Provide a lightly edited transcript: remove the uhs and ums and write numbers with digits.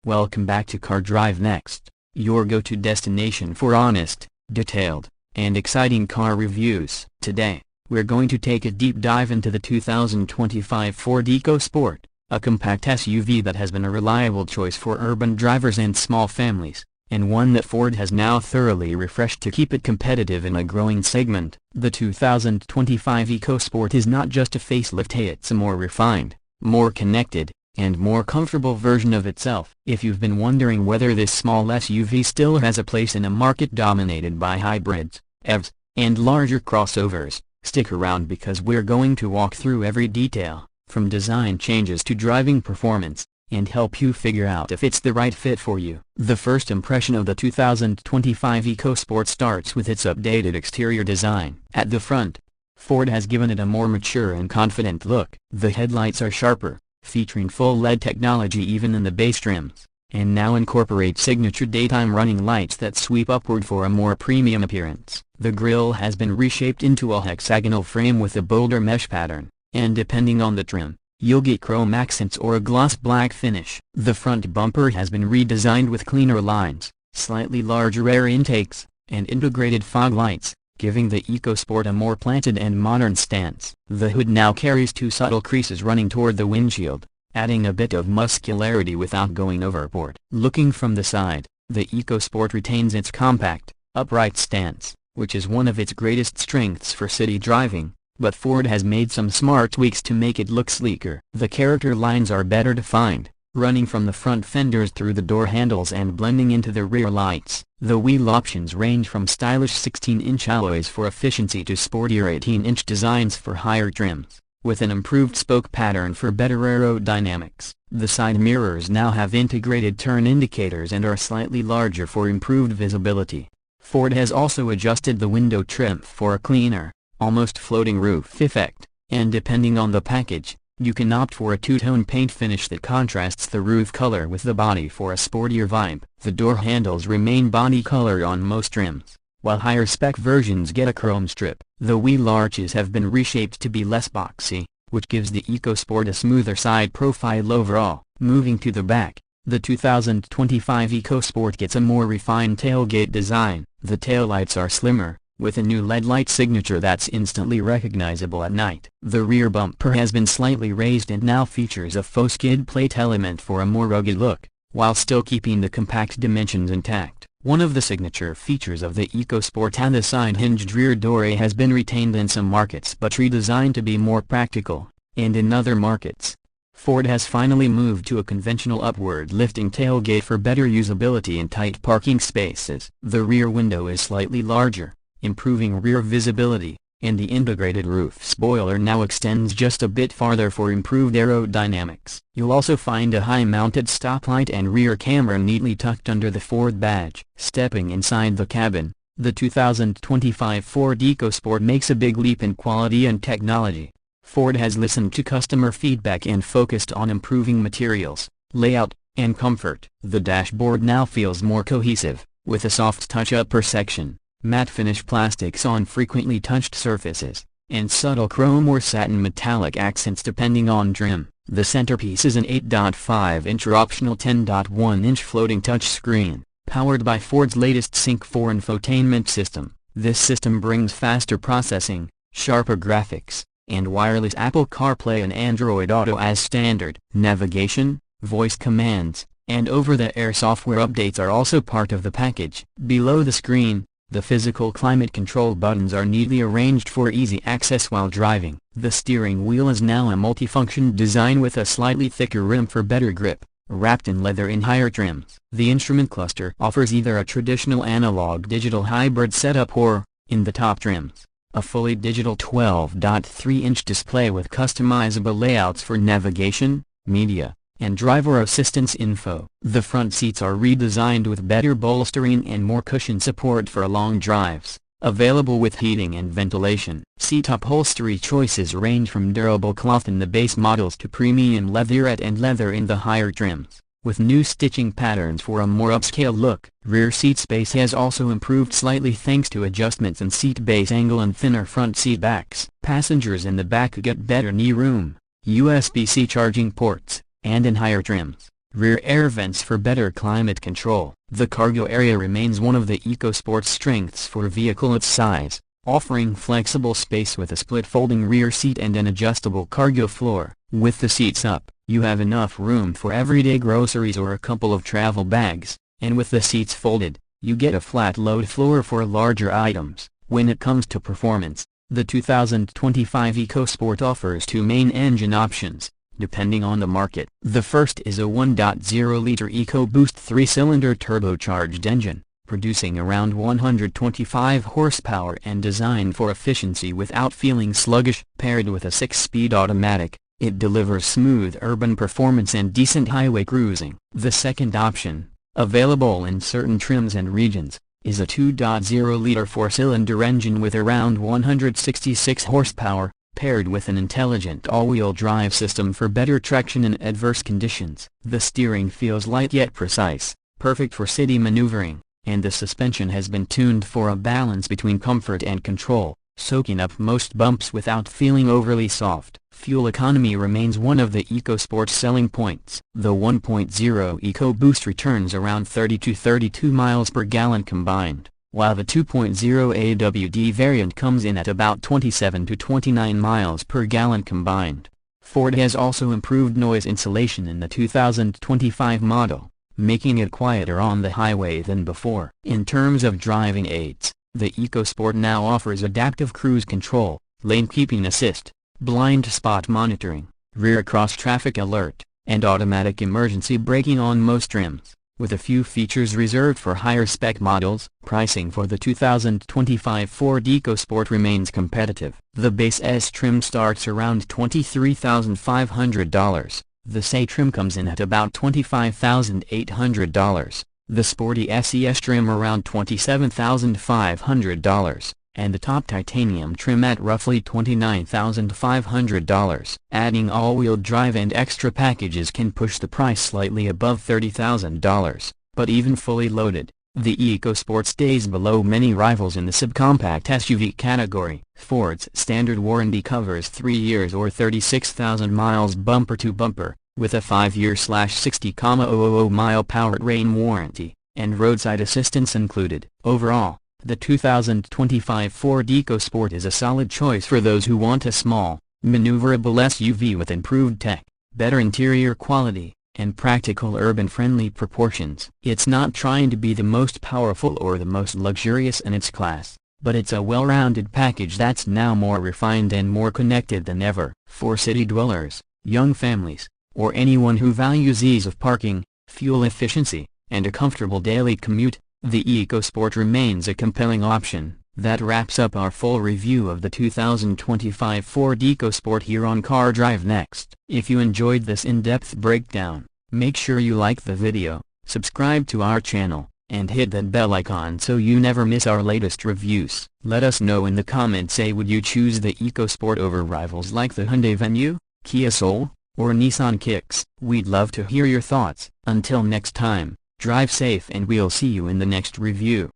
Welcome back to Car Drive Next, your go-to destination for honest, detailed, and exciting car reviews. Today, we're going to take a deep dive into the 2025 Ford EcoSport, a compact SUV that has been a reliable choice for urban drivers and small families, and one that Ford has now thoroughly refreshed to keep it competitive in a growing segment. The 2025 EcoSport is not just a facelift, it's a more refined, more connected, and more comfortable version of itself. If you've been wondering whether this small SUV still has a place in a market dominated by hybrids, EVs, and larger crossovers, stick around because we're going to walk through every detail, from design changes to driving performance, and help you figure out if it's the right fit for you. The first impression of the 2025 EcoSport starts with its updated exterior design. At the front, Ford has given it a more mature and confident look. The headlights are sharper, featuring full LED technology even in the base trims, and now incorporate signature daytime running lights that sweep upward for a more premium appearance. The grille has been reshaped into a hexagonal frame with a bolder mesh pattern, and depending on the trim, you'll get chrome accents or a gloss black finish. The front bumper has been redesigned with cleaner lines, slightly larger air intakes, and integrated fog lights, giving the EcoSport a more planted and modern stance. The hood now carries two subtle creases running toward the windshield, adding a bit of muscularity without going overboard. Looking from the side, the EcoSport retains its compact, upright stance, which is one of its greatest strengths for city driving, but Ford has made some smart tweaks to make it look sleeker. The character lines are better defined, running from the front fenders through the door handles and blending into the rear lights. The wheel options range from stylish 16-inch alloys for efficiency to sportier 18-inch designs for higher trims, with an improved spoke pattern for better aerodynamics. The side mirrors now have integrated turn indicators and are slightly larger for improved visibility. Ford has also adjusted the window trim for a cleaner, almost floating roof effect, and depending on the package, you can opt for a two-tone paint finish that contrasts the roof color with the body for a sportier vibe. The door handles remain body color on most trims, while higher spec versions get a chrome strip. The wheel arches have been reshaped to be less boxy, which gives the EcoSport a smoother side profile overall. Moving to the back, the 2025 EcoSport gets a more refined tailgate design. The taillights are slimmer, with a new LED light signature that's instantly recognizable at night. The rear bumper has been slightly raised and now features a faux skid plate element for a more rugged look, while still keeping the compact dimensions intact. One of the signature features of the EcoSport and the side-hinged rear door has been retained in some markets but redesigned to be more practical, and in other markets, Ford has finally moved to a conventional upward-lifting tailgate for better usability in tight parking spaces. The rear window is slightly larger, improving rear visibility, and the integrated roof spoiler now extends just a bit farther for improved aerodynamics. You'll also find a high-mounted stoplight and rear camera neatly tucked under the Ford badge. Stepping inside the cabin, the 2025 Ford EcoSport makes a big leap in quality and technology. Ford has listened to customer feedback and focused on improving materials, layout, and comfort. The dashboard now feels more cohesive, with a soft touch upper section, matte finish plastics on frequently touched surfaces, and subtle chrome or satin metallic accents depending on trim. The centerpiece is an 8.5-inch or optional 10.1-inch floating touchscreen, powered by Ford's latest Sync 4 infotainment system. This system brings faster processing, sharper graphics, and wireless Apple CarPlay and Android Auto as standard. Navigation, voice commands, and over-the-air software updates are also part of the package. Below the screen, the physical climate control buttons are neatly arranged for easy access while driving. The steering wheel is now a multifunction design with a slightly thicker rim for better grip, wrapped in leather in higher trims. The instrument cluster offers either a traditional analog-digital hybrid setup or, in the top trims, a fully digital 12.3-inch display with customizable layouts for navigation, media, and driver assistance info. The front seats are redesigned with better bolstering and more cushion support for long drives, available with heating and ventilation. Seat upholstery choices range from durable cloth in the base models to premium leatherette and leather in the higher trims, with new stitching patterns for a more upscale look. Rear seat space has also improved slightly thanks to adjustments in seat base angle and thinner front seat backs. Passengers in the back get better knee room, USB-C charging ports, and in higher trims, rear air vents for better climate control. The cargo area remains one of the EcoSport's strengths for a vehicle its size, offering flexible space with a split folding rear seat and an adjustable cargo floor. With the seats up, you have enough room for everyday groceries or a couple of travel bags, and with the seats folded, you get a flat load floor for larger items. When it comes to performance, the 2025 EcoSport offers two main engine options, depending on the market. The first is a 1.0-liter EcoBoost 3-cylinder turbocharged engine, producing around 125 horsepower and designed for efficiency without feeling sluggish. Paired with a 6-speed automatic, it delivers smooth urban performance and decent highway cruising. The second option, available in certain trims and regions, is a 2.0-liter 4-cylinder engine with around 166 horsepower, paired with an intelligent all-wheel drive system for better traction in adverse conditions. The steering feels light yet precise, perfect for city maneuvering, and the suspension has been tuned for a balance between comfort and control, soaking up most bumps without feeling overly soft. Fuel economy remains one of the EcoSport's selling points. The 1.0 EcoBoost returns around 30 to 32 miles per gallon combined, while the 2.0 AWD variant comes in at about 27 to 29 miles per gallon combined. Ford has also improved noise insulation in the 2025 model, making it quieter on the highway than before. In terms of driving aids, the EcoSport now offers adaptive cruise control, lane keeping assist, blind spot monitoring, rear cross-traffic alert, and automatic emergency braking on most trims, with a few features reserved for higher-spec models. Pricing for the 2025 Ford EcoSport remains competitive. The base S trim starts around $23,500. The SE trim comes in at about $25,800. The sporty SES trim around $27,500, and the top titanium trim at roughly $29,500. Adding all-wheel drive and extra packages can push the price slightly above $30,000, but even fully loaded, the EcoSport stays below many rivals in the subcompact SUV category. Ford's standard warranty covers 3 years or 36,000 miles bumper to bumper, with a 5-year/60,000 mile powertrain warranty, and roadside assistance included. Overall, the 2025 Ford EcoSport is a solid choice for those who want a small, maneuverable SUV with improved tech, better interior quality, and practical urban-friendly proportions. It's not trying to be the most powerful or the most luxurious in its class, but it's a well-rounded package that's now more refined and more connected than ever. For city dwellers, young families, or anyone who values ease of parking, fuel efficiency, and a comfortable daily commute, the EcoSport remains a compelling option. That wraps up our full review of the 2025 Ford EcoSport here on Car Drive Next. If you enjoyed this in-depth breakdown, make sure you like the video, subscribe to our channel, and hit that bell icon so you never miss our latest reviews. Let us know in the comments, would you choose the EcoSport over rivals like the Hyundai Venue, Kia Soul, or Nissan Kicks? We'd love to hear your thoughts. Until next time, drive safe and we'll see you in the next review.